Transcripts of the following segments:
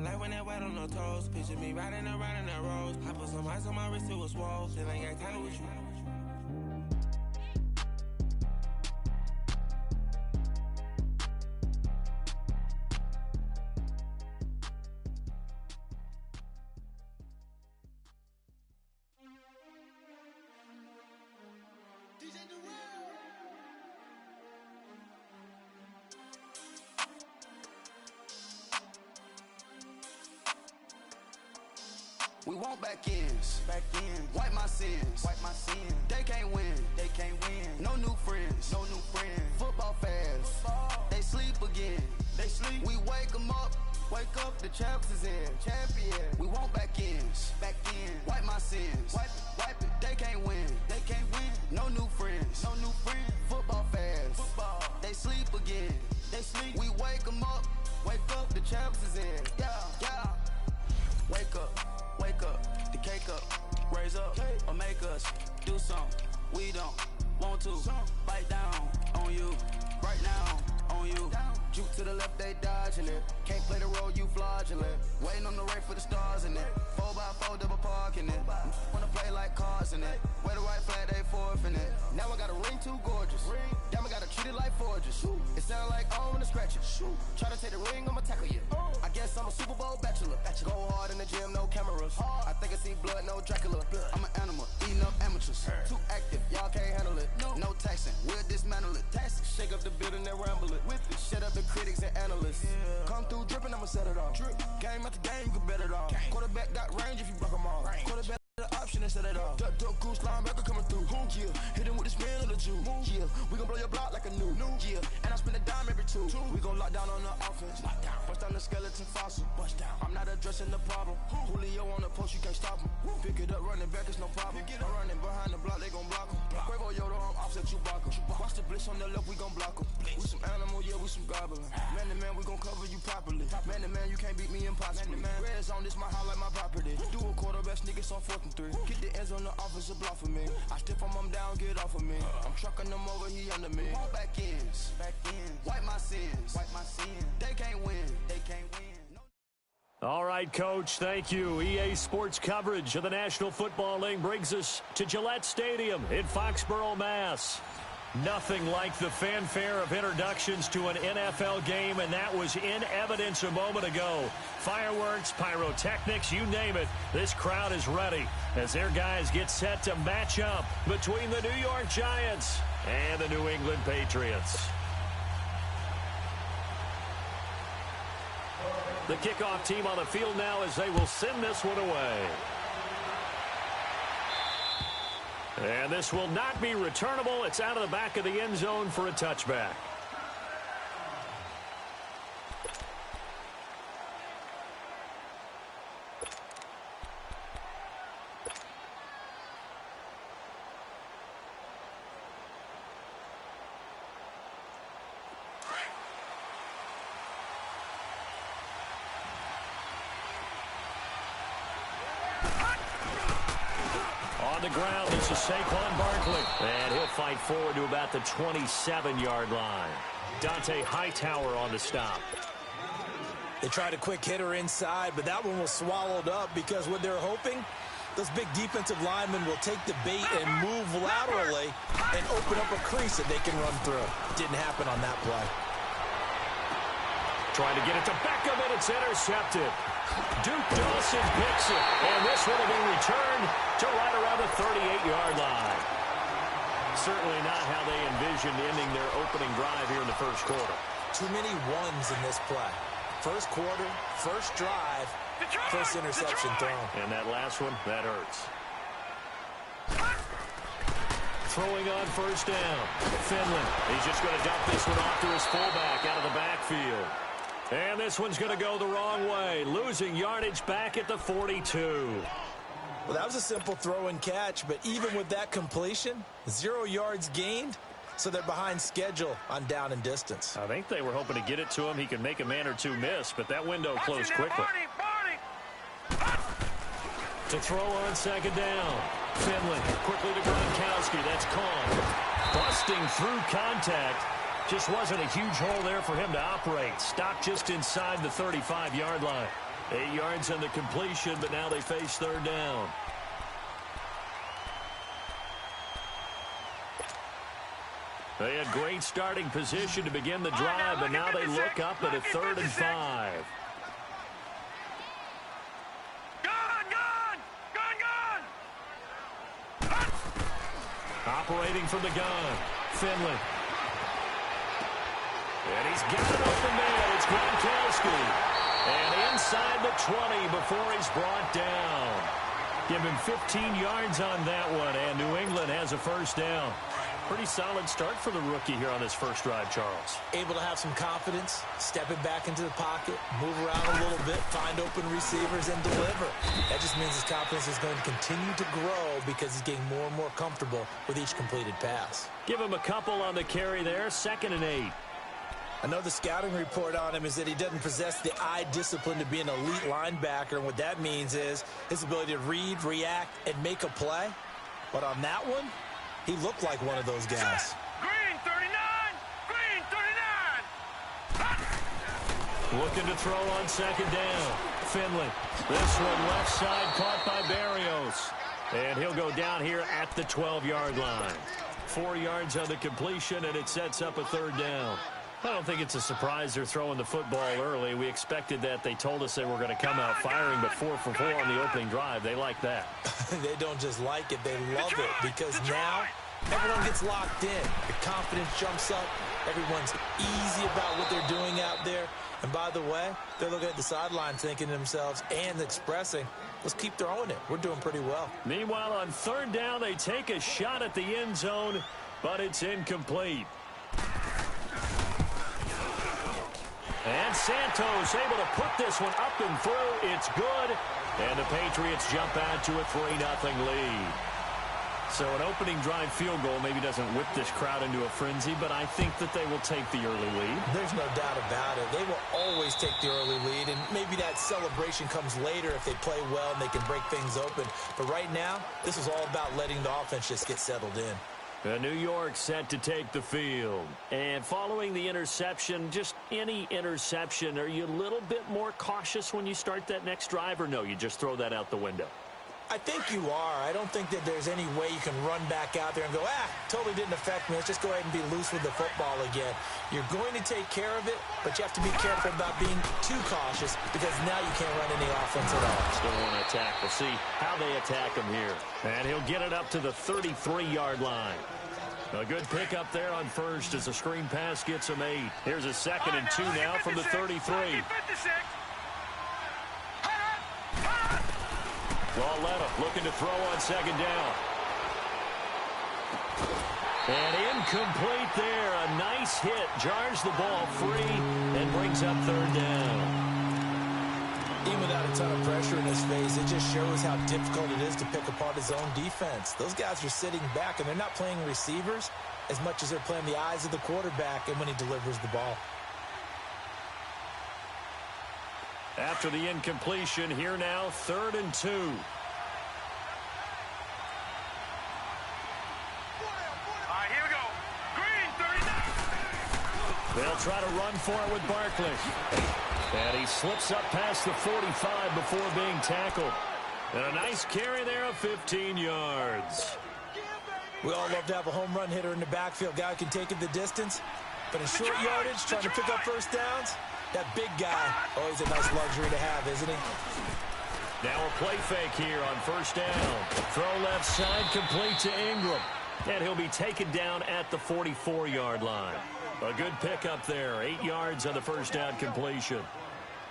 like when that wet on the toes. Picture me riding around in that rose. I put some ice on my wrist, it was swole. Still ain't got time with you. We want back ends, wipe my sins, They can't win, No new friends, Football fans, they sleep again, We wake them up, the champs is in, champion. We want back ends, wipe my sins, wipe it. They can't win, No new friends, Football fans, they sleep again, We wake them up, the champs is in, yeah. Wake up, the cake up, raise up, or make us do something we don't want to. Bite down on you, right now on you. Juke to the left, they dodging it. Can't play the role, you fraudulent. Waiting on the right for the stars in it. 4x4 double parking it. Wanna play like cars in it. Wear the white flag, they forfeiting it. Now I got a ring too gorgeous. Damn, I gotta treat it like forges. It sound like I wanna scratch it. Try to take the ring, I'ma tackle you. I guess I'm a Super Bowl bachelor. Go hard in the gym, no cameras. I think I see blood, no Dracula. I'm an animal, eating up amateurs. Too active, y'all can't handle it. No taxing, we'll dismantle it. Shake up the building and ramble it. Shut up the critics and analysts. Come through dripping, I'ma set it off. Game after game, you can bet it off. Quarterback got range if you block them all. Quarterback the option and set it off. Duck, goose, linebacker coming through. Yeah, hit him with the spin of the Jew. Yeah, we gon' blow your block like a new. Yeah, and I spend a dime every two. We gon' lock down on the offense. Bust down the skeleton fossil. I'm not addressing the problem. Julio on the post, you can't stop him. Pick it up, running back, it's no problem. I'm running behind the block, they gon' block him. Quavo Yoda, I'm offset Chewbacca. Watch the blitz on the left, we gon' block him. We some animal, yeah, we some goblin. Man to man, we gon' cover you properly. Man to man, you can't beat me impossibly. Red zone, this my highlight, my property. Do a quarterback, niggas on 4th and 3. Get the ends on the offensive block for me. I stiff him down, get off of me. I'm trucking them over, he under me. Back ends, wipe my sins, They can't win, All right, Coach, thank you. EA Sports coverage of the National Football League brings us to Gillette Stadium in Foxborough, Mass. Nothing like the fanfare of introductions to an NFL game, and that was in evidence a moment ago. Fireworks, pyrotechnics, you name it. This crowd is ready as their guys get set to match up between the New York Giants and the New England Patriots. The kickoff team on the field now as they will send this one away. And this will not be returnable. It's out of the back of the end zone for a touchback. On the ground, this is Saquon Barkley. And he'll fight forward to about the 27-yard line. Dante Hightower on the stop. They tried a quick hitter inside, but that one was swallowed up because what they're hoping, those big defensive linemen will take the bait and move laterally and open up a crease that they can run through. Didn't happen on that play. Trying to get it to Beckham, and it's intercepted. Duke Dawson picks it, and this one will be returned to right around the 38-yard line. Certainly not how they envisioned ending their opening drive here in the first quarter. Too many ones in this play. First quarter, first drive, first interception thrown. And that last one, that hurts. Throwing on first down. Finland, he's just going to dump this one off to his fullback out of the backfield. And this one's going to go the wrong way, losing yardage back at the 42. Well, that was a simple throw and catch, but even with that completion, 0 yards gained, so they're behind schedule on down and distance. I think they were hoping to get it to him. He could make a man or two miss, but that window closed quickly. To throw on second down. Finland quickly to Gronkowski. That's caught. Busting through contact. Just wasn't a huge hole there for him to operate. Stopped just inside the 35-yard line. 8 yards on the completion, but now they face third down. They had great starting position to begin the drive, but now they look up at a 3rd and 5. Operating from the gun, Finley. And he's got it open man. It's Gronkowski. And inside the 20 before he's brought down. Give him 15 yards on that one, and New England has a first down. Pretty solid start for the rookie here on his first drive, Charles. Able to have some confidence, stepping back into the pocket, move around a little bit, find open receivers, and deliver. That just means his confidence is going to continue to grow because he's getting more and more comfortable with each completed pass. Give him a couple on the carry there, 2nd and 8. I know the scouting report on him is that he doesn't possess the eye discipline to be an elite linebacker, and what that means is his ability to read, react, and make a play. But on that one, he looked like one of those guys. Green 39! Green 39! Looking to throw on 2nd down. Finley. This one left side caught by Barrios. And he'll go down here at the 12-yard line. 4 yards on the completion, and it sets up a 3rd down. I don't think it's a surprise they're throwing the football early. We expected that. They told us they were going to come out firing, but 4 for 4 on the opening drive. They like that. They don't just like it, they love it, because now everyone gets locked in. The confidence jumps up. Everyone's easy about what they're doing out there. And by the way, they're looking at the sideline thinking to themselves and expressing, let's keep throwing it. We're doing pretty well. Meanwhile, on 3rd down, they take a shot at the end zone, but it's incomplete. And Santos able to put this one up and through. It's good. And the Patriots jump out to a 3-0 lead. So an opening drive field goal maybe doesn't whip this crowd into a frenzy, but I think that they will take the early lead. There's no doubt about it. They will always take the early lead, and maybe that celebration comes later if they play well and they can break things open. But right now, this is all about letting the offense just get settled in. New York set to take the field. And following the interception, just any interception, are you a little bit more cautious when you start that next drive, or no, you just throw that out the window? I think you are. I don't think that there's any way you can run back out there and go, totally didn't affect me. Let's just go ahead and be loose with the football again. You're going to take care of it, but you have to be careful about being too cautious because now you can't run any offense at all. Still want to attack. We'll see how they attack him here. And he'll get it up to the 33-yard line. A good pickup there on first as the screen pass gets him 8. Here's a 2nd and 2 now from the 33. Lauletta looking to throw on 2nd down. And incomplete there. A nice hit. Jars the ball free and brings up 3rd down. Even without a ton of pressure in his face, it just shows how difficult it is to pick apart his own defense. Those guys are sitting back, and they're not playing receivers as much as they're playing the eyes of the quarterback and when he delivers the ball. After the incompletion, here now, 3rd and 2. All right, here we go. Green 39. They'll try to run for it with Barkley. And he slips up past the 45 before being tackled. And a nice carry there of 15 yards. We all love to have a home run hitter in the backfield. Guy who can take it the distance. But in short yardage, trying to pick up first downs, that big guy, always a nice luxury to have, isn't he? Now a play fake here on 1st down. Throw left side, complete to Ingram. And he'll be taken down at the 44-yard line. A good pickup there, 8 yards on the 1st down completion.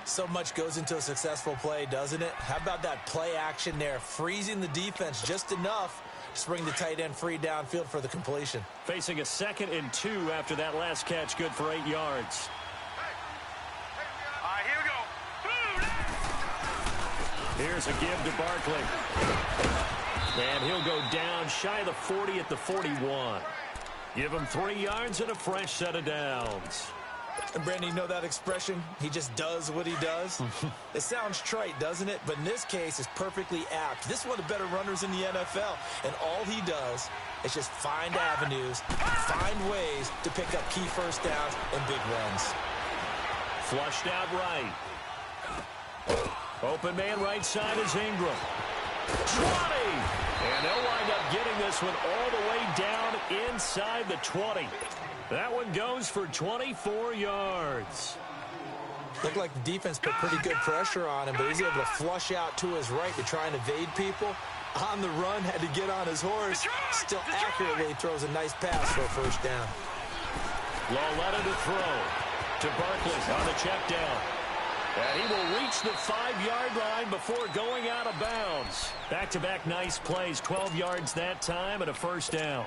So much goes into a successful play, doesn't it? How about that play action there, freezing the defense just enough to bring the tight end free downfield for the completion. Facing a 2nd and 2 after that last catch, good for 8 yards. All right, here we go. Here's a give to Barkley. And he'll go down shy of the 40 at the 41. Give him 3 yards and a fresh set of downs. And Brandon, you know that expression? He just does what he does. It sounds trite, doesn't it? But in this case, it's perfectly apt. This is one of the better runners in the NFL. And all he does is just find avenues, find ways to pick up key first downs and big runs. Flushed out right. Open man right side is Ingram. 20! And they'll wind up getting this one all the way down inside the 20. That one goes for 24 yards. Looked like the defense put pretty good pressure on him, but he's able to flush out to his right to try and evade people. On the run, had to get on his horse. Still accurately throws a nice pass for a first down. Lauletta to throw to Barkley on the check down. And he will reach the 5-yard line before going out of bounds. Back-to-back nice plays, 12 yards that time and a first down.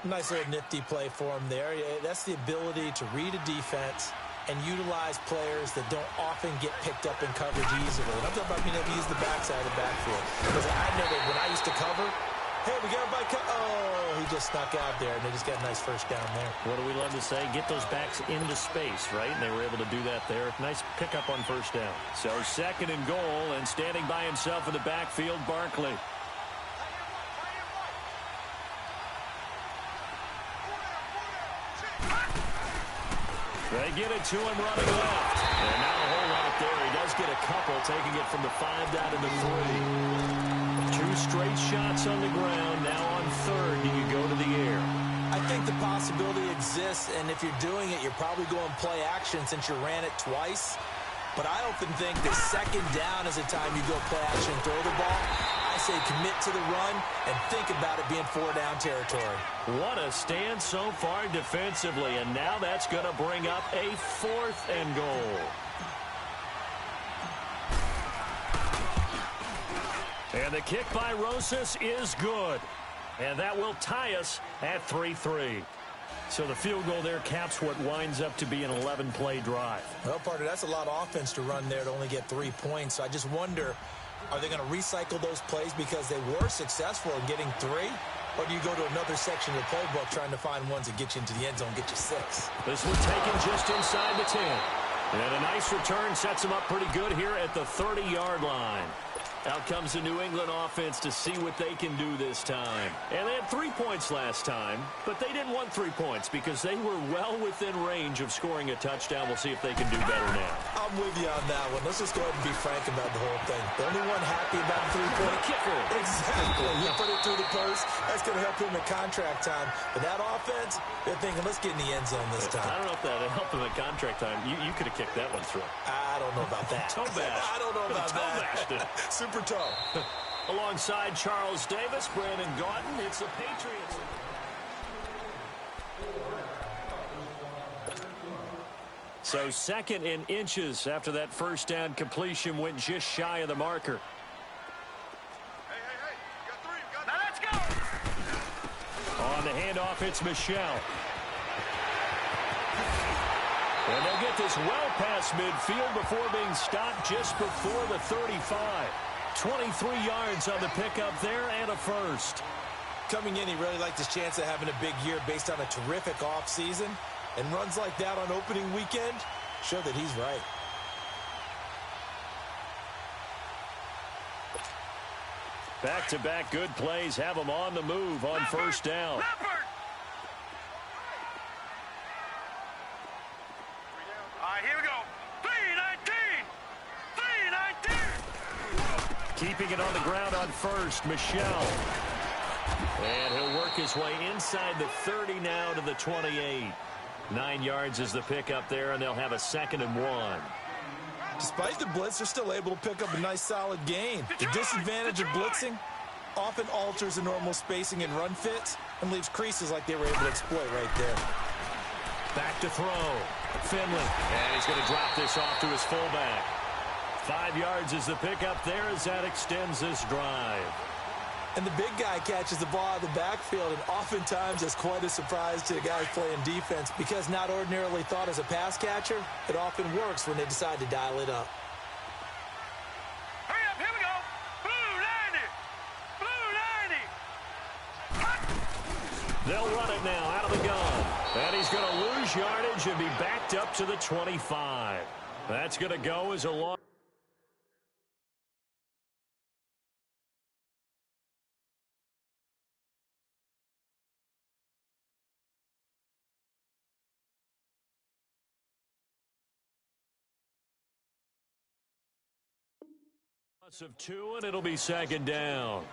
Nice little nifty play for him there. That's the ability to read a defense and utilize players that don't often get picked up in coverage easily. And I'm talking about being able to use the backside of the backfield. Because I know that when I used to cover, hey, we got everybody oh, he just snuck out there, and they just got a nice first down there. What do we love to say? Get those backs into space, right? And they were able to do that there. Nice pickup on first down. So 2nd and goal, and standing by himself in the backfield, Barkley. They get it to him running left. And not a whole lot there. He does get a couple, taking it from the 5 down to the 3. 2 straight shots on the ground. Now on 3rd, do you go to the air? I think the possibility exists, and if you're doing it, you're probably going play action since you ran it twice. But I often think that 2nd down is the time you go play action and throw the ball. I say commit to the run and think about it being 4-down territory. What a stand so far defensively, and now that's going to bring up a 4th and goal. And the kick by Rosas is good. And that will tie us at 3-3. So the field goal there caps what winds up to be an 11-play drive. Well, partner, that's a lot of offense to run there to only get 3 points. So I just wonder, are they going to recycle those plays because they were successful in getting 3? Or do you go to another section of the playbook trying to find ones that get you into the end zone, get you 6? This one taken just inside the 10. And a nice return sets them up pretty good here at the 30-yard line. Out comes the New England offense to see what they can do this time. And they had 3 points last time, but they didn't want 3 points because they were well within range of scoring a touchdown. We'll see if they can do better now. I'm with you on that one. Let's just go ahead and be frank about the whole thing. The only one happy about the 3-point kicker. Exactly. You put it through the post. That's going to help him in contract time. But that offense, they're thinking, let's get in the end zone this time. I don't know if that helped him in contract time. You could have kicked that one through. I don't know about that. Toe bash. I don't know about that. Super toe. Alongside Charles Davis, Brandon Gaudin, it's the Patriots. So 2nd and inches after that first down completion went just shy of the marker. Hey, you got 3. Now let's go. On the handoff, it's Michelle. And they'll get this well past midfield before being stopped just before the 35. 23 yards on the pickup there and a first. Coming in, he really liked his chance of having a big year based on a terrific offseason. And runs like that on opening weekend show that he's right. Back-to-back good plays have them on the move on first down. Here we go. 3-19. Keeping it on the ground on first, Michelle. And he'll work his way inside the 30 now to the 28. 9 yards is the pickup there, and they'll have a 2nd and 1. Despite the blitz, they're still able to pick up a nice, solid gain. The disadvantage of blitzing often alters the normal spacing and run fits and leaves creases like they were able to exploit right there. Back to throw. Finley. And he's going to drop this off to his fullback. 5 yards is the pickup there as that extends this drive. And the big guy catches the ball out of the backfield, and oftentimes it's quite a surprise to the guys playing defense because not ordinarily thought as a pass catcher, it often works when they decide to dial it up. Hurry up, here we go. Blue 90. They'll run it now out of the gun. And he's going to lose yardage and be backed up to the 25. That's going to go as a long. Loss of 2, and it'll be second down.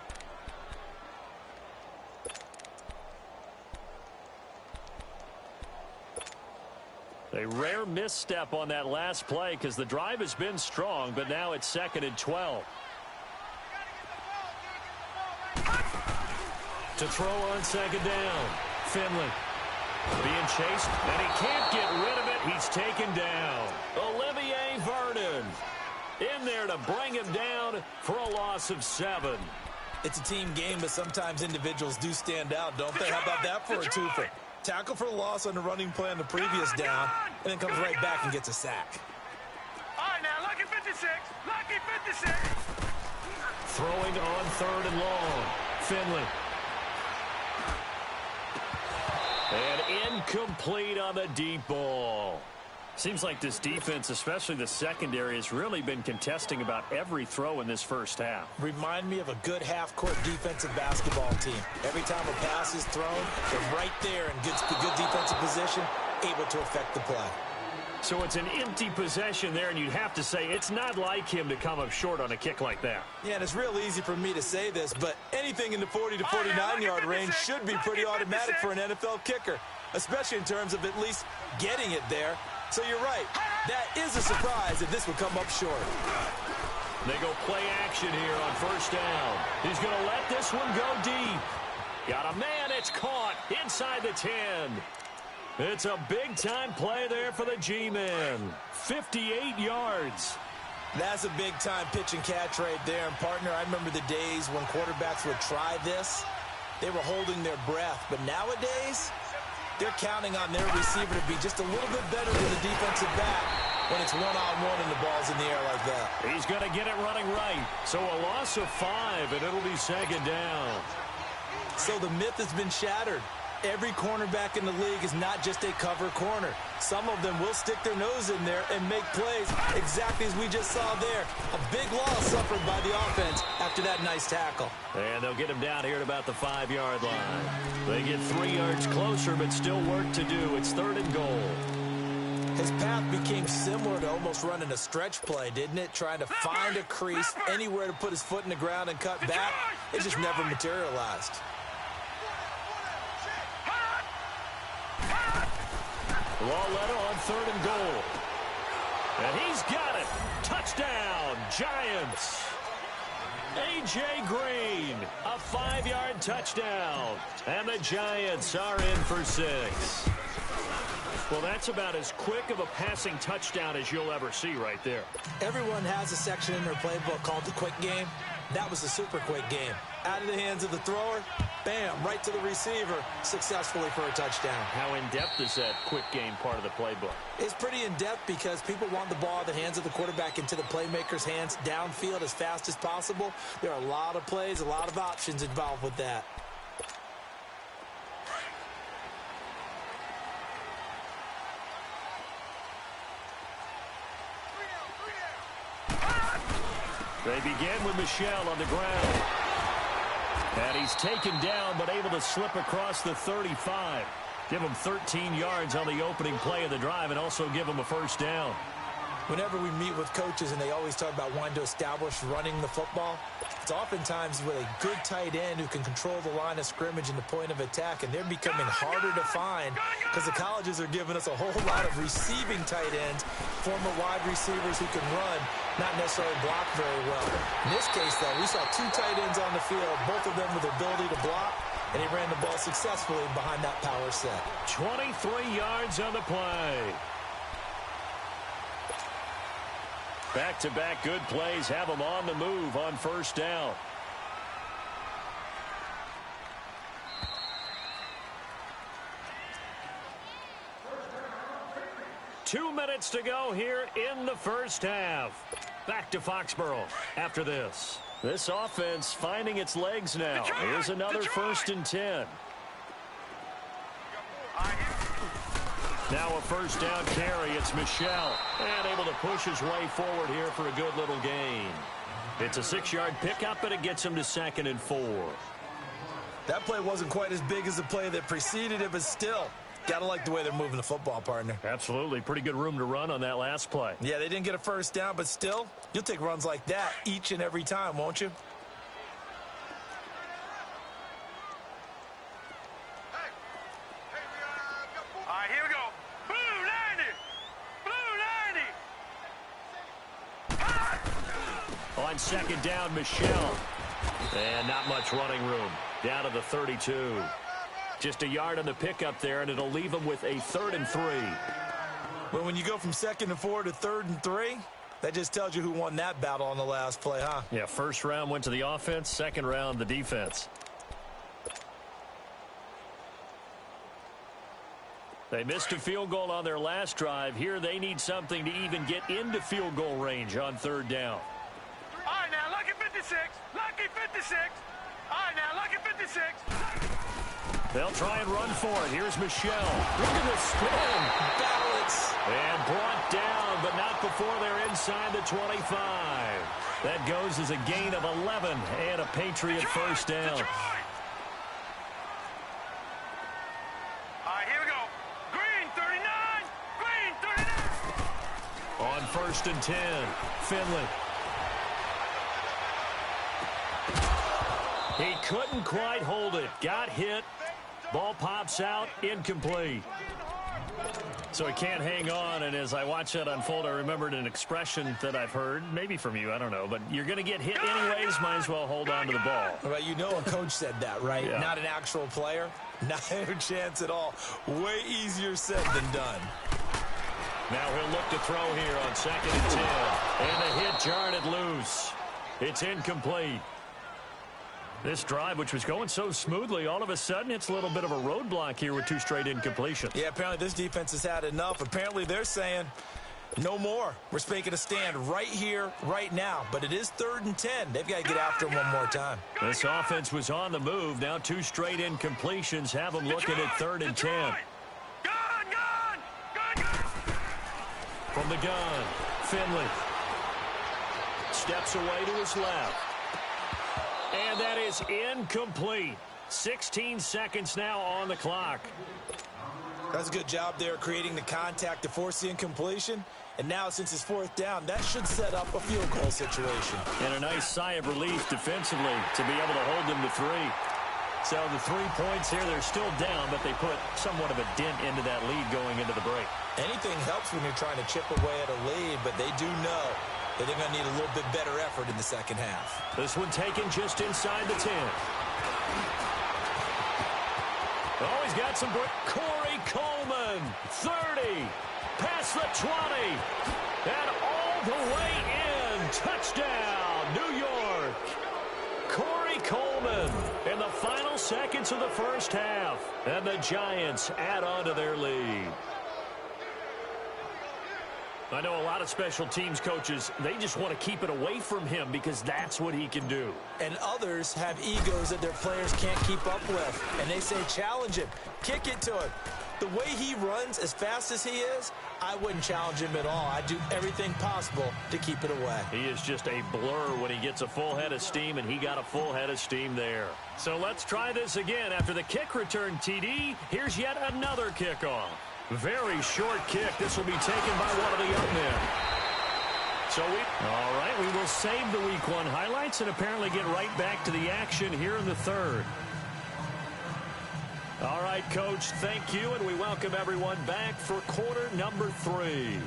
A rare misstep on that last play because the drive has been strong, but now it's 2nd and 12. To throw on 2nd down. Finley being chased, and he can't get rid of it. He's taken down. Olivier Vernon in there to bring him down for a loss of 7. It's a team game, but sometimes individuals do stand out, don't they? How about that for a twofer? Tackle for a loss on the running play on the previous down, and then comes right back and gets a sack. All right, now, lucky 56. Lucky 56. Throwing on 3rd and long. Finley. And incomplete on the deep ball. Seems like this defense, especially the secondary, has really been contesting about every throw in this first half. Remind me of a good half-court defensive basketball team. Every time a pass is thrown, they're right there in good defensive position, able to affect the play. So it's an empty possession there, and you'd have to say it's not like him to come up short on a kick like that. Yeah, and it's real easy for me to say this, but anything in the 40 to 49-yard range should be pretty automatic for an NFL kicker, especially in terms of at least getting it there. So you're right. That is a surprise if this would come up short. They go play action here on 1st down. He's going to let this one go deep. Got a man. It's caught inside the 10. It's a big-time play there for the G-men. 58 yards. That's a big-time pitch and catch right there. And, partner, I remember the days when quarterbacks would try this. They were holding their breath. But nowadays, they're counting on their receiver to be just a little bit better than the defensive back when it's one-on-one and the ball's in the air like that. He's going to get it running right. So a loss of 5, and it'll be 2nd down. So the myth has been shattered. Every cornerback in the league is not just a cover corner. Some of them will stick their nose in there and make plays exactly as we just saw there. A big loss suffered by the offense after that nice tackle. And they'll get him down here at about the 5-yard line. They get 3 yards closer, but still work to do. It's 3rd and goal. His path became similar to almost running a stretch play, didn't it? Trying to find a crease, anywhere to put his foot in the ground and cut back. It just never materialized. Lawletta on 3rd and goal. And he's got it. Touchdown, Giants. A.J. Green, a 5-yard touchdown. And the Giants are in for 6. Well, that's about as quick of a passing touchdown as you'll ever see right there. Everyone has a section in their playbook called the quick game. That was a super quick game. Out of the hands of the thrower, bam, right to the receiver, successfully for a touchdown. How in-depth is that quick game part of the playbook? It's pretty in-depth because people want the ball in the hands of the quarterback into the playmaker's hands downfield as fast as possible. There are a lot of plays, a lot of options involved with that. They begin with Michel on the ground. And he's taken down, but able to slip across the 35. Give him 13 yards on the opening play of the drive and also give him a 1st down. Whenever we meet with coaches and they always talk about wanting to establish running the football, it's oftentimes with a good tight end who can control the line of scrimmage and the point of attack, and they're becoming harder to find because the colleges are giving us a whole lot of receiving tight ends, former wide receivers who can run, not necessarily block very well. In this case, though, we saw 2 tight ends on the field, both of them with the ability to block, and he ran the ball successfully behind that power set. 23 yards on the play. Back-to-back good plays have them on the move on 1st down. Two minutes to go here in the first half. Back to Foxborough after this. This offense finding its legs now. Here's another 1st and 10. Now a 1st down carry. It's Michel. And able to push his way forward here for a good little gain. It's a 6-yard pickup, and it gets him to 2nd and 4. That play wasn't quite as big as the play that preceded it, but still, Got to like the way they're moving the football, partner. Absolutely. Pretty good room to run on that last play. Yeah, they didn't get a first down, but still, you'll take runs like that each and every time, won't you? All right, here we go. Blue 90. Blue 90. On second down, Michelle. And not much running room. Down to the 32. Just a yard on the pickup there, and it'll leave them with a 3rd and 3. Well, when you go from 2nd and 4 to 3rd and 3, that just tells you who won that battle on the last play, huh? Yeah, first round went to the offense, second round the defense. They missed a field goal on their last drive. Here they need something to even get into field goal range on 3rd down. All right, now, lucky 56. Lucky 56. All right, now, lucky 56. They'll try and run for it. Here's Michelle. Look at the spin. Balance. And brought down, but not before they're inside the 25. That goes as a gain of 11 and a Patriot first down. Detroit. All right, here we go. Green 39. Green 39. On 1st and 10, Finley. He couldn't quite hold it. Got hit. Ball pops out, incomplete. So he can't hang on, and as I watch that unfold, I remembered an expression that I've heard, maybe from you, I don't know, but you're going to get hit anyways, might as well hold on to the ball. Well, you know a coach said that, right? Yeah. Not an actual player. Not a chance at all. Way easier said than done. Now he'll look to throw here on 2nd and 10, and the hit jarred it loose. It's incomplete. This drive, which was going so smoothly, all of a sudden it's a little bit of a roadblock here with 2 straight incompletions. Yeah, apparently this defense has had enough. Apparently they're saying, no more. We're making a stand right here, right now. But it is 3rd and 10. They've got to get after him one more time. This offense was on the move. Now 2 straight incompletions have them looking at 3rd and 10. Gun. From the gun, Finley steps away to his left. And that is incomplete. 16 seconds now on the clock. That's a good job there creating the contact to force the incompletion. And now, since it's 4th down, that should set up a field goal situation. And a nice sigh of relief defensively to be able to hold them to 3. So the 3 points here, they're still down, but they put somewhat of a dent into that lead going into the break. Anything helps when you're trying to chip away at a lead, but they do know that they're going to need a little bit better effort in the second half. This one taken just inside the 10. Oh, he's got some break. Corey Coleman, 30, past the 20, and all the way in. Touchdown, New York. Corey Coleman in the final seconds of the first half. And the Giants add on to their lead. I know a lot of special teams coaches, they just want to keep it away from him because that's what he can do. And others have egos that their players can't keep up with. And they say, challenge him, kick it to him. The way he runs as fast as he is, I wouldn't challenge him at all. I'd do everything possible to keep it away. He is just a blur when he gets a full head of steam, and he got a full head of steam there. So let's try this again. After the kick return TD, here's yet another kickoff. Very short kick. This will be taken by one of the young men. So all right, we will save the Week 1 highlights and apparently get right back to the action here in the 3rd. All right, Coach, thank you, and we welcome everyone back for quarter number 3.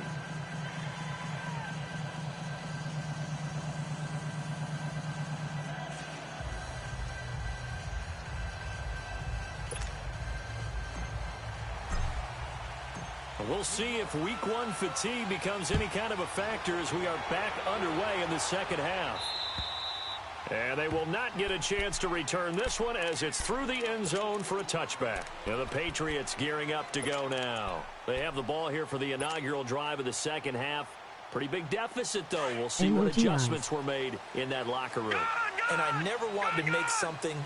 We'll see if Week 1 fatigue becomes any kind of a factor as we are back underway in the second half. And they will not get a chance to return this one as it's through the end zone for a touchback. And the Patriots gearing up to go now. They have the ball here for the inaugural drive of the second half. Pretty big deficit, though. We'll see what adjustments were made in that locker room. And I never wanted to make something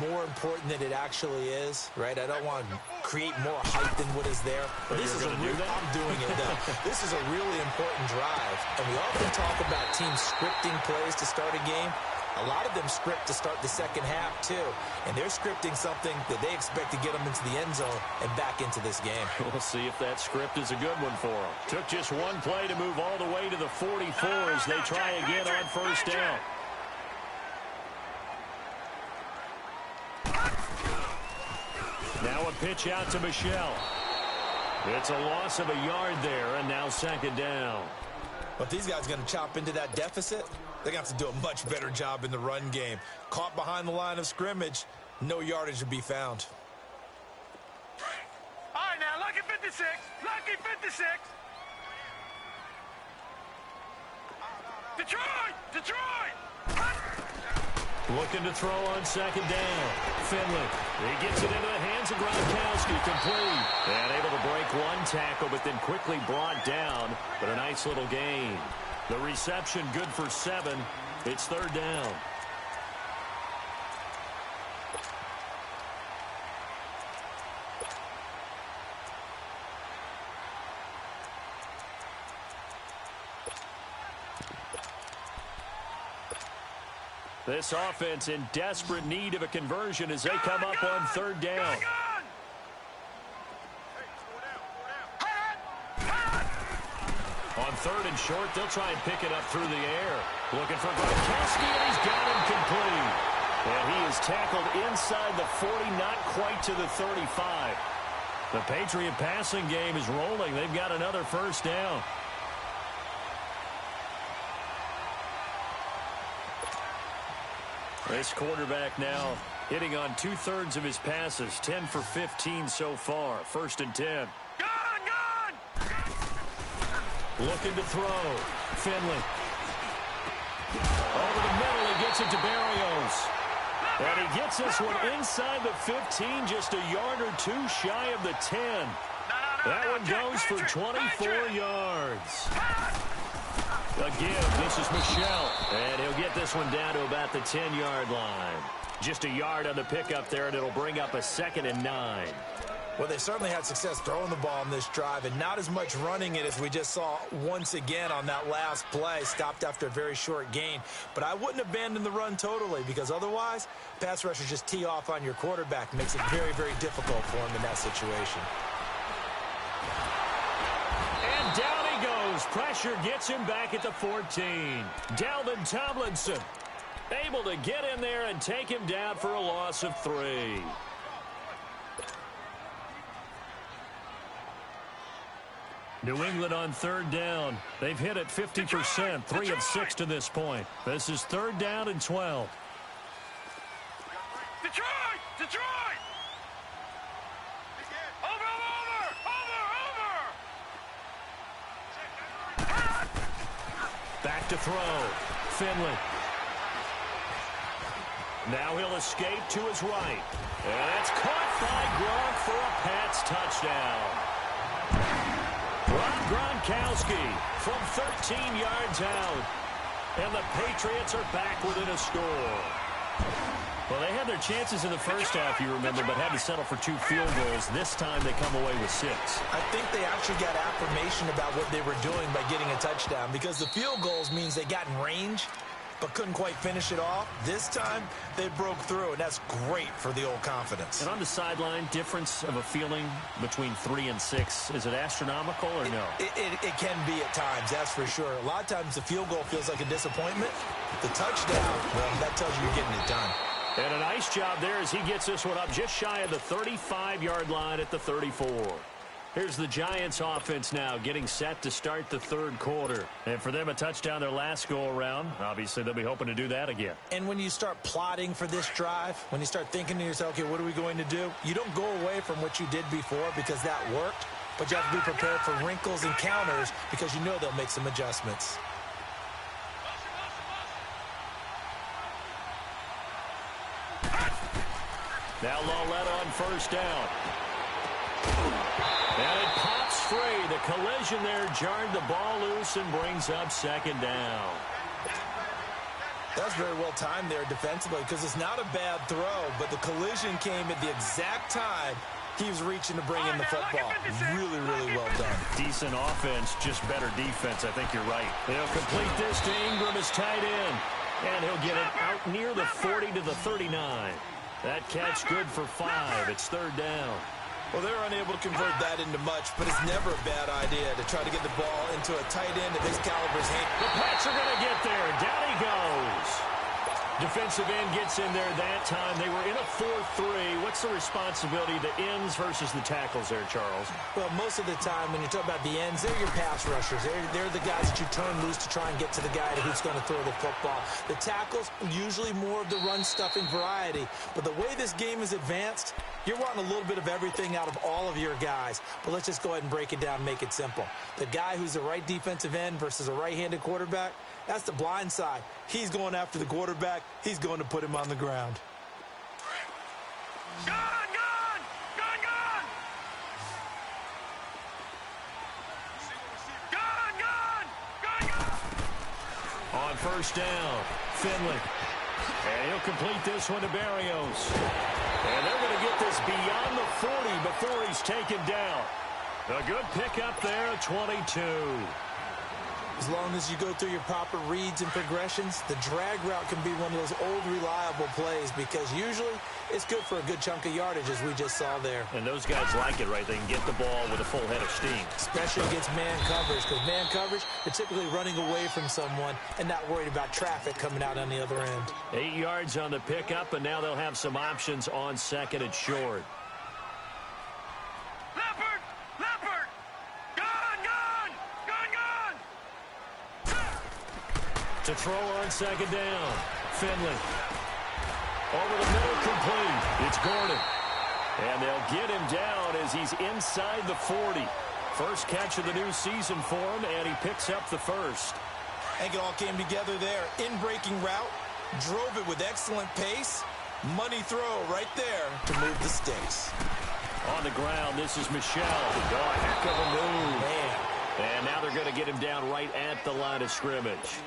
more important than it actually is, right? I don't want to create more hype than what is there. But this is I'm doing it, though. This is a really important drive. And we often talk about teams scripting plays to start a game. A lot of them script to start the second half, too. And they're scripting something that they expect to get them into the end zone and back into this game. We'll see if that script is a good one for them. Took just one play to move all the way to the 44 as they try again on first down. Now a pitch out to Michelle. It's a loss of a yard there, and now second down. But these guys are going to chop into that deficit. They're going to have to do a much better job in the run game. Caught behind the line of scrimmage, no yardage to be found. All right, now, lucky 56. Lucky 56. Detroit! Detroit! Looking to throw on second down. Finley. He gets it into the hands of Gronkowski. Complete. And able to break one tackle, but then quickly brought down. But a nice little gain. The reception good for 7. It's third down. This offense in desperate need of a conversion as they come up on third down. On third and short, they'll try and pick it up through the air. Looking for Gronkowski, and he's got him complete. And he is tackled inside the 40, not quite to the 35. The Patriot passing game is rolling. They've got another first down. This quarterback now hitting on 2/3 of his passes, 10 for 15 so far. First and 10. Gone! Looking to throw. Finley. Over the middle, he gets it to Berrios. And he gets this one inside the 15, just a yard or two shy of the 10. That one goes for 24 yards. Again, this is Michelle. And he'll get this one down to about the 10-yard line. Just a yard on the pickup there, and it'll bring up a 2nd and 9. Well, they certainly had success throwing the ball on this drive and not as much running it as we just saw once again on that last play. Stopped after a very short gain. But I wouldn't abandon the run totally because otherwise, pass rushers just tee off on your quarterback. Makes it very, very difficult for him in that situation. And down he goes. Pressure gets him back at the 14. Dalvin Tomlinson able to get in there and take him down for a loss of 3. New England on third down. They've hit it 50%, 3 of 6 to this point. This is third down and 12. Detroit! Detroit! Over! Back to throw. Finley. Now he'll escape to his right. And it's caught by Gronk for a Pats touchdown. Gronkowski from 13 yards out. And the Patriots are back within a score. Well, they had their chances in the first half, you remember, but had to settle for 2 field goals. This time they come away with 6. I think they actually got affirmation about what they were doing by getting a touchdown because the field goals means they got in range but couldn't quite finish it off. This time, they broke through, and that's great for the old confidence. And on the sideline, difference of a feeling between 3 and 6, is it astronomical or no? It can be at times, that's for sure. A lot of times the field goal feels like a disappointment. The touchdown, well, that tells you you're getting it done. And a nice job there as he gets this one up just shy of the 35-yard line at the 34. Here's the Giants offense now getting set to start the third quarter. And for them, a touchdown their last go-around. Obviously, they'll be hoping to do that again. And when you start plotting for this drive, when you start thinking to yourself, okay, what are we going to do? You don't go away from what you did before because that worked, but you have to be prepared for wrinkles and counters because you know they'll make some adjustments. Now Lawlett on first down. And it pops free. The collision there jarred the ball loose and brings up second down. That's very well timed there defensively because it's not a bad throw, but the collision came at the exact time he was reaching to bring in the football. Really, really well done. Decent offense, just better defense. I think you're right. They'll complete this to Ingram as tight end. And he'll get it out near the 40 to the 39. That catch good for 5. It's third down. Well, they're unable to convert that into much, but it's never a bad idea to try to get the ball into a tight end of his caliber's hand. The Pats are going to get there. Down he goes. Defensive end gets in there that time. They were in a 4-3. What's the responsibility of the ends versus the tackles there, Charles? Well, most of the time when you're talking about the ends, they're your pass rushers. They're the guys that you turn loose to try and get to the guy who's going to throw the football. The tackles, usually more of the run-stuffing variety. But the way this game is advanced, you're wanting a little bit of everything out of all of your guys. But let's just go ahead and break it down and make it simple. The guy who's the right defensive end versus a right-handed quarterback, that's the blind side. He's going after the quarterback. He's going to put him on the ground. Gone! Gone! Gone! Gone! Gone! Gone! Gone! On first down, Finley. And he'll complete this one to Barrios. And they're going to get this beyond the 40 before he's taken down. A good pickup there at 22. As long as you go through your proper reads and progressions, the drag route can be one of those old reliable plays because usually it's good for a good chunk of yardage, as we just saw there. And those guys like it, right? They can get the ball with a full head of steam. Especially against man coverage, because man coverage, they're typically running away from someone and not worried about traffic coming out on the other end. 8 yards on the pickup, and now they'll have some options on second and short. Leopard! Leopard! Gone! Gone! Gone! Gone! To throw on second down, Finley. Over the middle, complete. It's Gordon. And they'll get him down as he's inside the 40. First catch of the new season for him, and he picks up the first. I think it all came together there. In-breaking route, drove it with excellent pace. Money throw right there to move the sticks. On the ground, this is Michelle. Oh, a heck of a move. Man. And now they're going to get him down right at the line of scrimmage.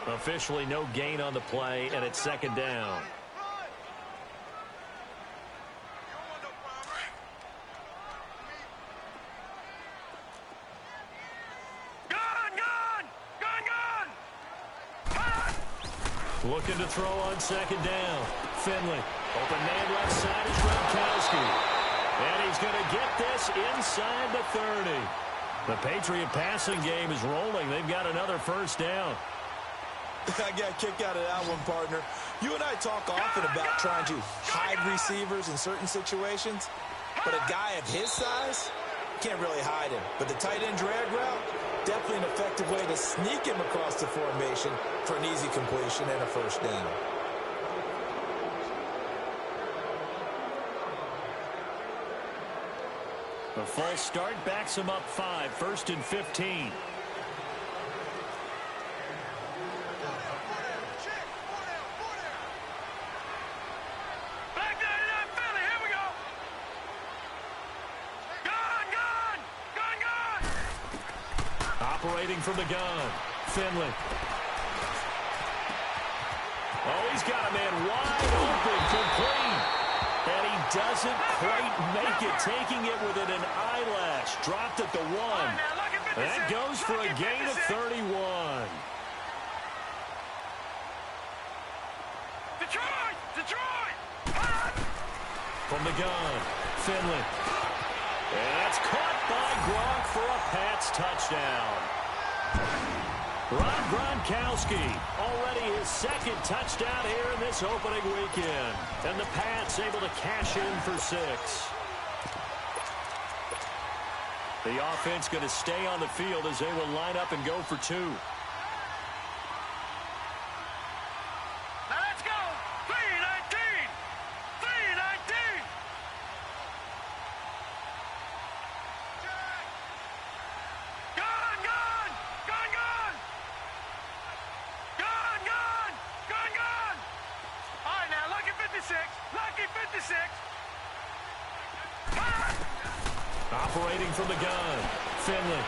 Officially no gain on the play, and it's second down. Gone! Gone! Gone! Gone! Looking to throw on second down. Finley. Open man left side is Gronkowski. And he's going to get this inside the 30. The Patriot passing game is rolling. They've got another first down. I got a kick out of that one, partner. You and I talk often about trying to hide receivers in certain situations, but a guy of his size can't really hide him. But the tight end drag route, definitely an effective way to sneak him across the formation for an easy completion and a first down. The false start backs him up 5, first and 15. Operating from the gun, Finley. Oh, he's got a man wide open, complete. And he doesn't quite make it, taking it within an eyelash. Dropped at the 1. That goes for a gain of 31. Detroit! Detroit! From the gun, Finley. And that's caught by Gronk for a Pats touchdown. Rob Gronkowski, already his second touchdown here in this opening weekend. And the Pats able to cash in for 6. The offense going to stay on the field as they will line up and go for 2. Now let's go! 3-19! 3-19! Gone! Gone! Gone! Gone! Gone! Gone! Gone! Gone! All right, now, lucky 56! Lucky 56! Operating from the gun, Finley.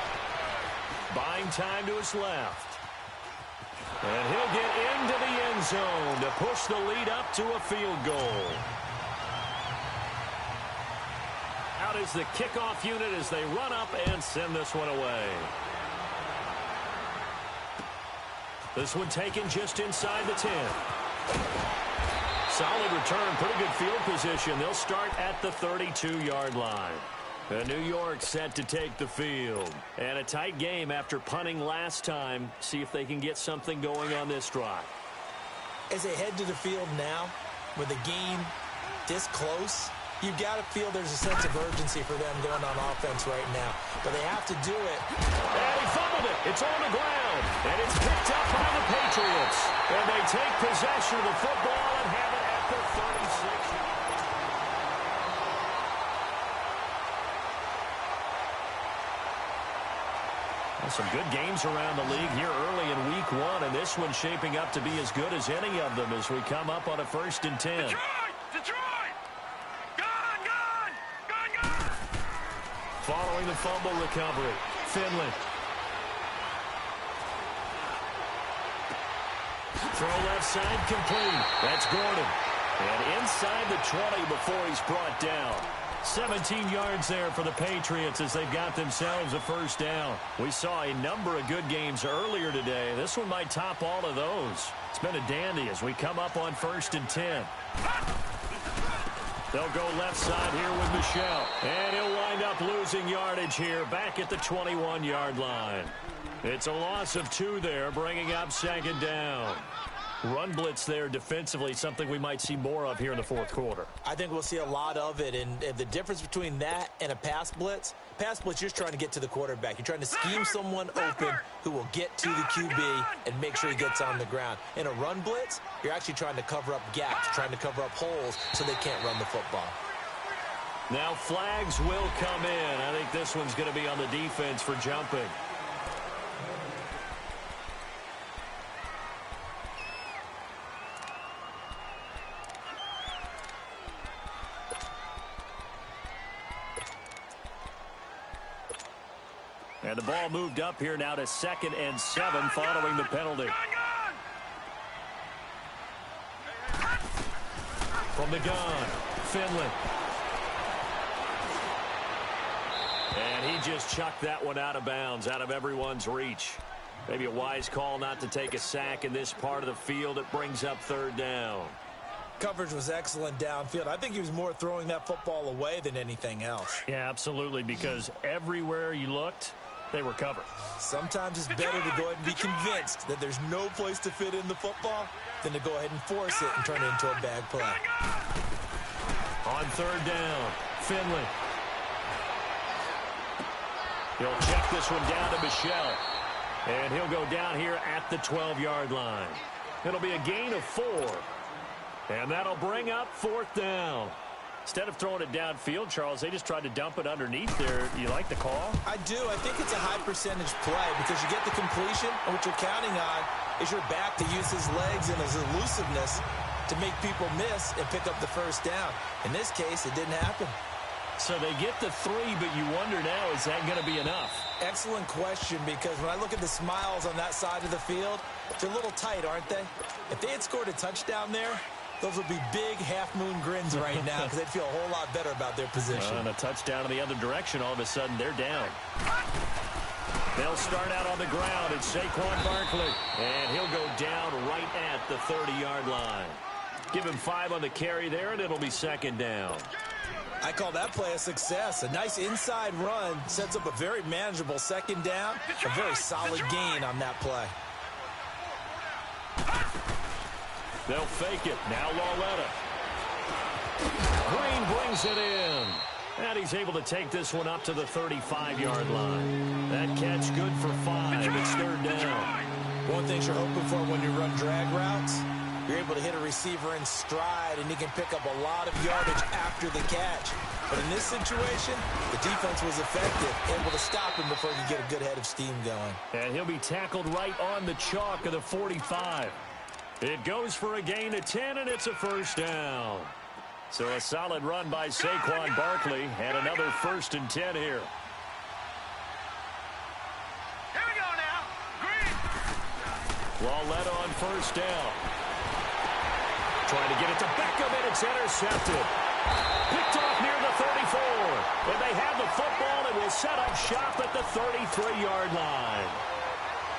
Buying time to his left. And he'll get into the end zone to push the lead up to a field goal. Out is the kickoff unit as they run up and send this one away. This one taken just inside the 10. Solid return, pretty good field position. They'll start at the 32-yard line. And New York set to take the field. And a tight game after punting last time. See if they can get something going on this drive. As they head to the field now, with the game this close, you've got to feel there's a sense of urgency for them going on offense right now. But they have to do it. And he fumbled it. It's on the ground. And it's picked up by the Patriots. And they take possession of the football and have it at the 36. Some good games around the league here early in week 1, and this one's shaping up to be as good as any of them as we come up on a 1st and 10. Detroit! Gone! Following the fumble recovery, Finley. Throw left side complete. That's Gordon. And inside the 20 before he's brought down. 17 yards there for the Patriots as they've got themselves a 1st down. We saw a number of good games earlier today. This one might top all of those. It's been a dandy as we come up on 1st and 10. They'll go left side here with Michel. And he'll wind up losing yardage here back at the 21-yard line. It's a loss of 2 there, bringing up 2nd down. Run blitz there defensively, something we might see more of here in the 4th quarter. I think we'll see a lot of it, and the difference between that and a pass blitz, you're just trying to get to the quarterback. You're trying to scheme someone open who will get to the QB and make sure he gets on the ground. In a run blitz, you're actually trying to cover up gaps, trying to cover up holes so they can't run the football. Now flags will come in. I think this one's going to be on the defense for jumping. And the ball moved up here now to 2nd and 7 following the penalty. From the gun, Finley. And he just chucked that one out of bounds, out of everyone's reach. Maybe a wise call not to take a sack in this part of the field. It brings up 3rd down. Coverage was excellent downfield. I think he was more throwing that football away than anything else. Yeah, absolutely, because everywhere you looked, they were covered. Sometimes it's better to go ahead and be convinced that there's no place to fit in the football than to go ahead and force it and turn it into a bad play. On 3rd down, Finley. He'll check this one down to Michel. And he'll go down here at the 12-yard line. It'll be a gain of 4. And that'll bring up 4th down. Instead of throwing it downfield, Charles, they just tried to dump it underneath there. You like the call? I do. I think it's a high percentage play because you get the completion, and what you're counting on is your back to use his legs and his elusiveness to make people miss and pick up the 1st down. In this case, it didn't happen. So they get the 3, but you wonder now, is that going to be enough? Excellent question, because when I look at the smiles on that side of the field, they're a little tight, aren't they? If they had scored a touchdown there, those would be big half-moon grins right now because they'd feel a whole lot better about their position. And a touchdown in the other direction, all of a sudden, they're down. They'll start out on the ground. It's Saquon Barkley. And he'll go down right at the 30-yard line. Give him 5 on the carry there, and it'll be 2nd down. I call that play a success. A nice inside run sets up a very manageable 2nd down. A very solid gain on that play. They'll fake it. Now Lauletta. Green brings it in. And he's able to take this one up to the 35-yard line. That catch good for 5. It's 3rd down. One thing you're hoping for when you run drag routes, you're able to hit a receiver in stride, and he can pick up a lot of yardage after the catch. But in this situation, the defense was effective, able to stop him before he could get a good head of steam going. And he'll be tackled right on the chalk of the 45. It goes for a gain of 10, and it's a 1st down. So a solid run by Saquon Barkley, and another 1st and 10 here. Here we go now. Green. Lauletta on 1st down. Trying to get it to Beckham, and it's intercepted. Picked off near the 34. And they have the football and will set up shop at the 33-yard line.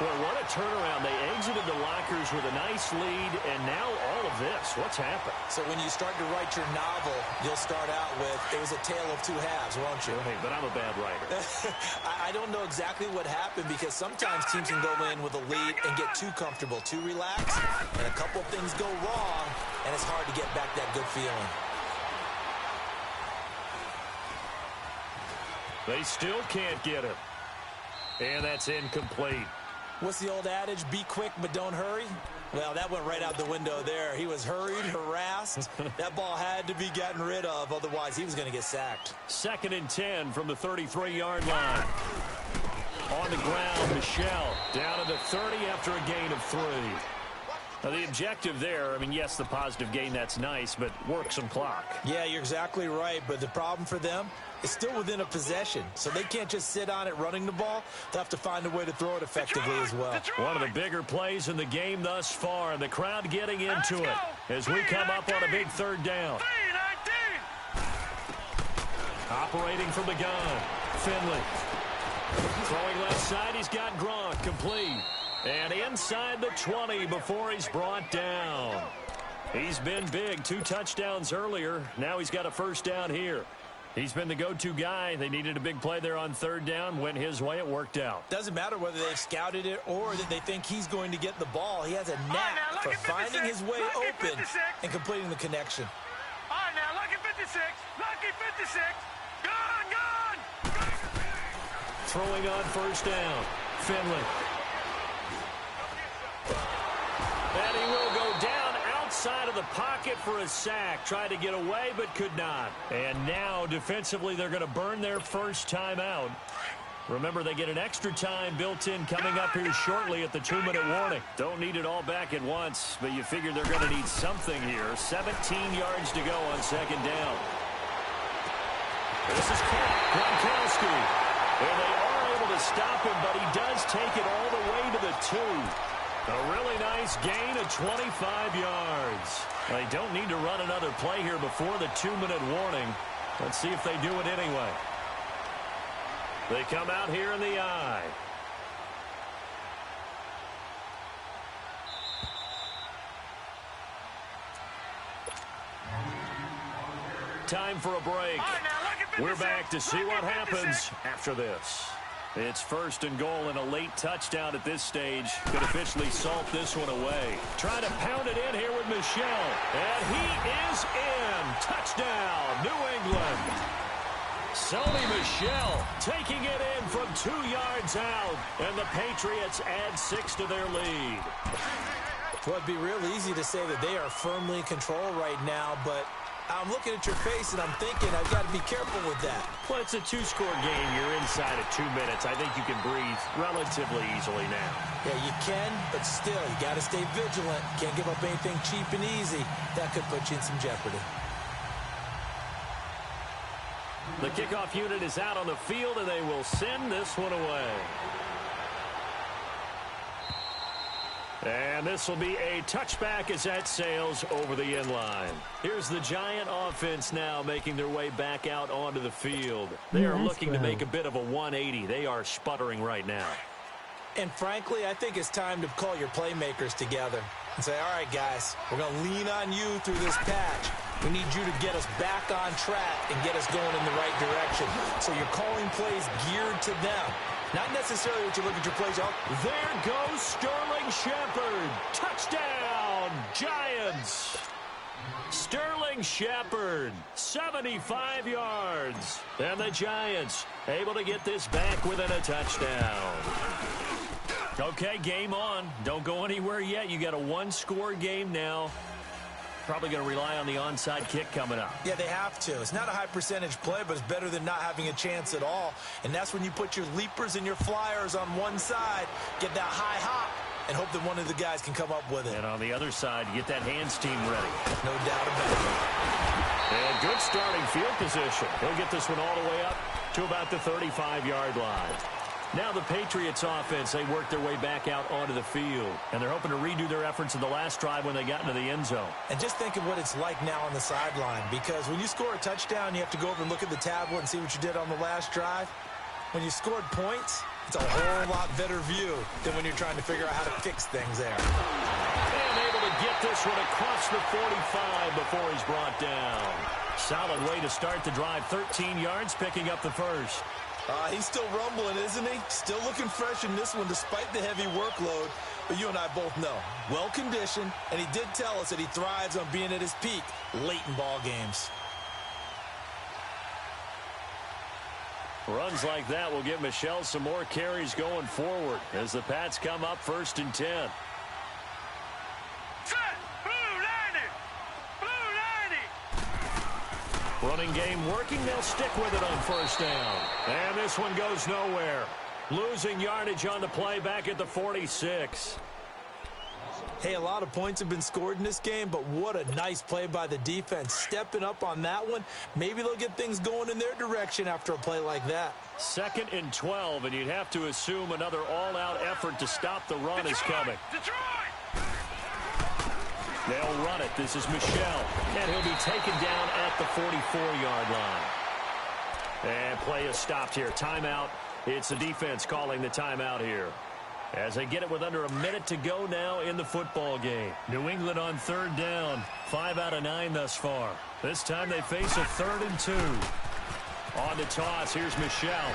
Boy, what a turnaround. They exited the lockers with a nice lead, and now all of this. What's happened? So when you start to write your novel, you'll start out with, it was a tale of two halves, won't you? Hey, but I'm a bad writer. I don't know exactly what happened because sometimes teams can go in with a lead and get too comfortable, too relaxed, and a couple of things go wrong, and it's hard to get back that good feeling. They still can't get him. And that's incomplete. What's the old adage? Be quick, but don't hurry? Well, that went right out the window there. He was hurried, harassed. That ball had to be gotten rid of. Otherwise, he was going to get sacked. 2nd and 10 from the 33-yard line. On the ground, Michelle down to the 30 after a gain of 3. Now, the objective there, I mean, yes, the positive gain, that's nice, but work some clock. Yeah, you're exactly right, but the problem for them is still within a possession, so they can't just sit on it running the ball. They'll have to find a way to throw it effectively as well. One of the bigger plays in the game thus far, and the crowd getting into it as we come up on a big 3rd down. Operating from the gun, Finley. Throwing left side, he's got Gronk, complete. And inside the 20 before he's brought down. He's been big, 2 touchdowns earlier. Now he's got a 1st down here. He's been the go-to guy. They needed a big play there on 3rd down. Went his way. It worked out. Doesn't matter whether they've scouted it or that they think he's going to get the ball. He has a knack for finding his way open and completing the connection. All right, now, lucky 56. Lucky 56. Gone. Throwing on 1st down. Finley. And he will go down outside of the pocket for a sack. Tried to get away, but could not. And now, defensively, they're going to burn their 1st time out. Remember, they get an extra time built in coming up here shortly at the 2-minute warning. Don't need it all back at once, but you figure they're going to need something here. 17 yards to go on 2nd down. This is Gronkowski. And they are able to stop him, but he does take it all the way to the 2. A really nice gain of 25 yards. They don't need to run another play here before the 2-minute warning. Let's see if they do it anyway. They come out here in the I. Time for a break. We're back to see what happens after this. It's 1st and goal and a late touchdown at this stage. Could officially salt this one away. Trying to pound it in here with Michelle. And he is in. Touchdown, New England. Sony Michel taking it in from 2 yards out. And the Patriots add 6 to their lead. Well, it'd be real easy to say that they are firmly in control right now, but I'm looking at your face and I'm thinking I've got to be careful with that. Well, it's a 2-score game. You're inside of 2 minutes. I think you can breathe relatively easily now. Yeah, you can, but still, you got to stay vigilant. Can't give up anything cheap and easy. That could put you in some jeopardy. The kickoff unit is out on the field, and they will send this one away. And this will be a touchback as that sails over the end line. Here's the Giant offense now making their way back out onto the field. They are looking to make a bit of a 180. They are sputtering right now. And frankly, I think it's time to call your playmakers together and say, all right, guys, we're going to lean on you through this patch. We need you to get us back on track and get us going in the right direction. So you're calling plays geared to them. Not necessarily what you look at your plays. There goes Sterling Shepard. Touchdown, Giants. Sterling Shepard, 75 yards. And the Giants able to get this back within a touchdown. Okay, game on. Don't go anywhere yet. You got a 1-score game now. Probably going to rely on the onside kick coming up. Yeah, they have to. It's not a high percentage play, but it's better than not having a chance at all. And that's when you put your leapers and your flyers on one side, get that high hop, and hope that one of the guys can come up with it. And on the other side, get that hands team ready. No doubt about it. And good starting field position. He'll get this one all the way up to about the 35-yard line. Now the Patriots offense, they work their way back out onto the field. And they're hoping to redo their efforts in the last drive when they got into the end zone. And just think of what it's like now on the sideline. Because when you score a touchdown, you have to go over and look at the tablet and see what you did on the last drive. When you scored points, It's a whole lot better view than when you're trying to figure out how to fix things there. And able to get this one across the 45 before he's brought down. Solid way to start the drive. 13 yards, picking up the first. He's still rumbling, isn't he? Still looking fresh in this one despite the heavy workload. But you and I both know, well-conditioned, and he did tell us that he thrives on being at his peak late in ball games. Runs like that will give Michelle some more carries going forward as the Pats come up 1st and 10. Set! Blue 90! Blue 90! Running game working. They'll stick with it on 1st down. And this one goes nowhere. Losing yardage on the play back at the 46. Hey, a lot of points have been scored in this game, but what a nice play by the defense. Stepping up on that one. Maybe they'll get things going in their direction after a play like that. 2nd and 12, and you'd have to assume another all-out effort to stop the run is coming. Detroit! They'll run it. This is Michelle, and he'll be taken down at the 44-yard line. And play is stopped here. Timeout. It's the defense calling the timeout here. As they get it with under a minute to go now in the football game. New England on 3rd down. 5 out of 9 thus far. This time they face a 3rd and 2. On the toss, here's Michelle.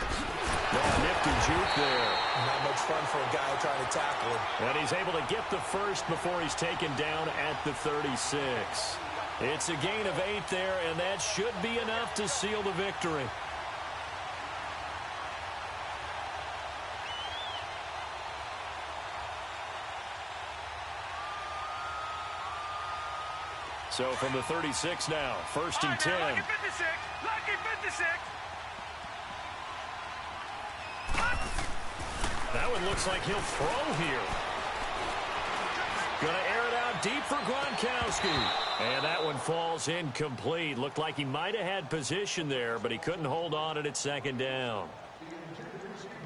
Nipped and juke there. Not much fun for a guy trying to tackle him. And he's able to get the first before he's taken down at the 36. It's a gain of 8 there, and that should be enough to seal the victory. So from the 36 now, 1st and 10. Lucky 56! Lucky 56! That one looks like he'll throw here. Going to air it out deep for Gronkowski. And that one falls incomplete. Looked like he might have had position there, but he couldn't hold on it at 2nd down.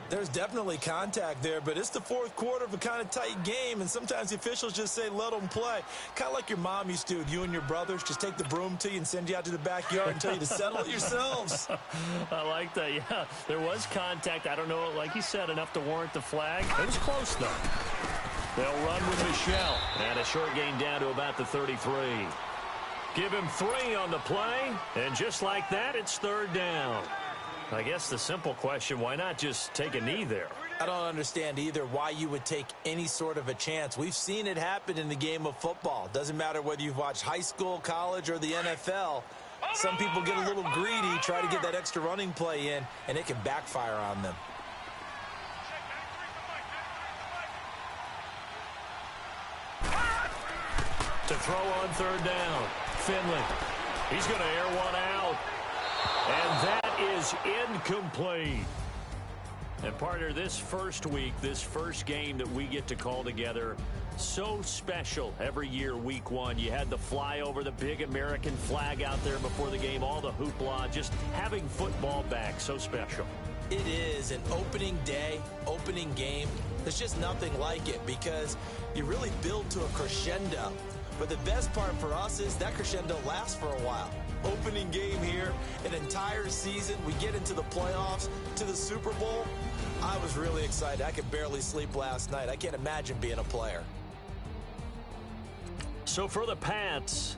There's definitely contact there, but it's the 4th quarter of a kind of tight game, and sometimes the officials just say, let them play. Kind of like your mom used to with you and your brothers. Just take the broom to you and send you out to the backyard and tell you to settle it yourselves. I like that, yeah. There was contact. I don't know, like you said, enough to warrant the flag. It was close, though. They'll run with Michelle. And a short gain down to about the 33. Give him 3 on the play, and just like that, it's 3rd down. I guess the simple question, why not just take a knee there? I don't understand either why you would take any sort of a chance. We've seen it happen in the game of football. Doesn't matter whether you've watched high school, college, or the NFL. Some people get a little greedy, try to get that extra running play in, and it can backfire on them. To throw on 3rd down, Finley. He's going to air one out. And that is incomplete. And partner, this first week, this first game that we get to call together, so special every year, week 1. You had the flyover, the big American flag out there before the game, all the hoopla, just having football back, so special. It is an opening day, opening game. There's just nothing like it because you really build to a crescendo. But the best part for us is that crescendo lasts for a while. Opening game here, an entire season. We get into the playoffs, to the Super Bowl. I was really excited. I could barely sleep last night. I can't imagine being a player. So for the Pats,